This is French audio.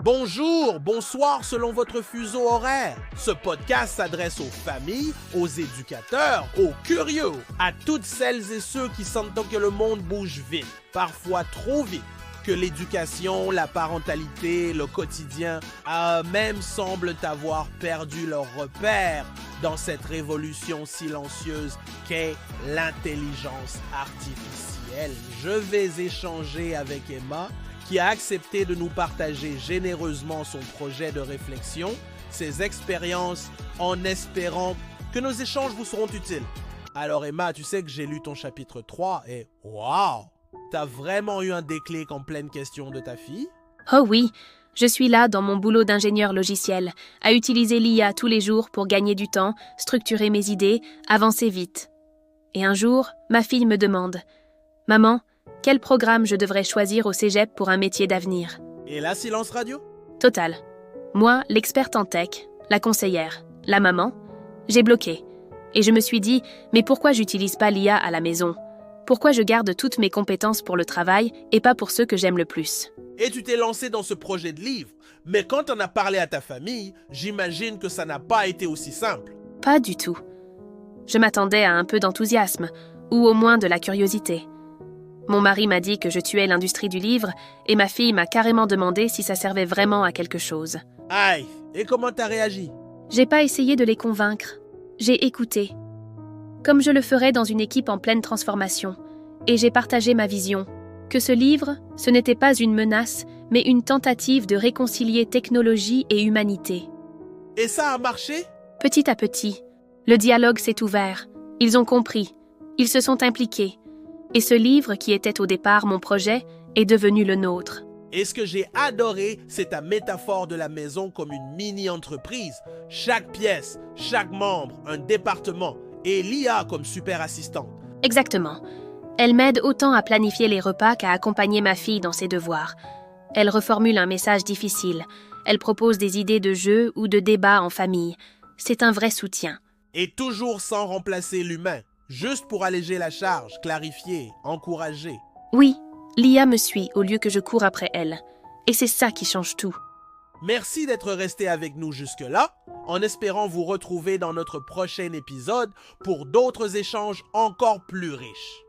Bonjour, bonsoir selon votre fuseau horaire. Ce podcast s'adresse aux familles, aux éducateurs, aux curieux, à toutes celles et ceux qui sentent que le monde bouge vite, parfois trop vite, que l'éducation, la parentalité, le quotidien, même semblent avoir perdu leur repère dans cette révolution silencieuse qu'est l'intelligence artificielle. Je vais échanger avec Emma, qui a accepté de nous partager généreusement son projet de réflexion, ses expériences, en espérant que nos échanges vous seront utiles. Alors Emma, tu sais que j'ai lu ton chapitre 3 et waouh! T'as vraiment eu un déclic en pleine question de ta fille? Oh oui, je suis là dans mon boulot d'ingénieur logiciel, à utiliser l'IA tous les jours pour gagner du temps, structurer mes idées, avancer vite. Et un jour, ma fille me demande « Maman, quel programme je devrais choisir au cégep pour un métier d'avenir ?» Et là, silence radio? Total. Moi, l'experte en tech, la conseillère, la maman, j'ai bloqué. Et je me suis dit « Mais pourquoi j'utilise pas l'IA à la maison ? Pourquoi je garde toutes mes compétences pour le travail et pas pour ceux que j'aime le plus ?» Et tu t'es lancé dans ce projet de livre. Mais quand t'en as parlé à ta famille, j'imagine que ça n'a pas été aussi simple. Pas du tout. Je m'attendais à un peu d'enthousiasme, ou au moins de la curiosité. Mon mari m'a dit que je tuais l'industrie du livre et ma fille m'a carrément demandé si ça servait vraiment à quelque chose. Aïe, et comment t'as réagi? J'ai pas essayé de les convaincre. J'ai écouté. Comme je le ferais dans une équipe en pleine transformation. Et j'ai partagé ma vision. Que ce livre, ce n'était pas une menace, mais une tentative de réconcilier technologie et humanité. Et ça a marché? Petit à petit, le dialogue s'est ouvert. Ils ont compris. Ils se sont impliqués. Et ce livre, qui était au départ mon projet, est devenu le nôtre. Et ce que j'ai adoré, c'est ta métaphore de la maison comme une mini-entreprise. Chaque pièce, chaque membre, un département, et l'IA comme super assistante. Exactement. Elle m'aide autant à planifier les repas qu'à accompagner ma fille dans ses devoirs. Elle reformule un message difficile. Elle propose des idées de jeux ou de débats en famille. C'est un vrai soutien. Et toujours sans remplacer l'humain. Juste pour alléger la charge, clarifier, encourager. Oui, l'IA me suit au lieu que je cours après elle. Et c'est ça qui change tout. Merci d'être resté avec nous jusque-là, en espérant vous retrouver dans notre prochain épisode pour d'autres échanges encore plus riches.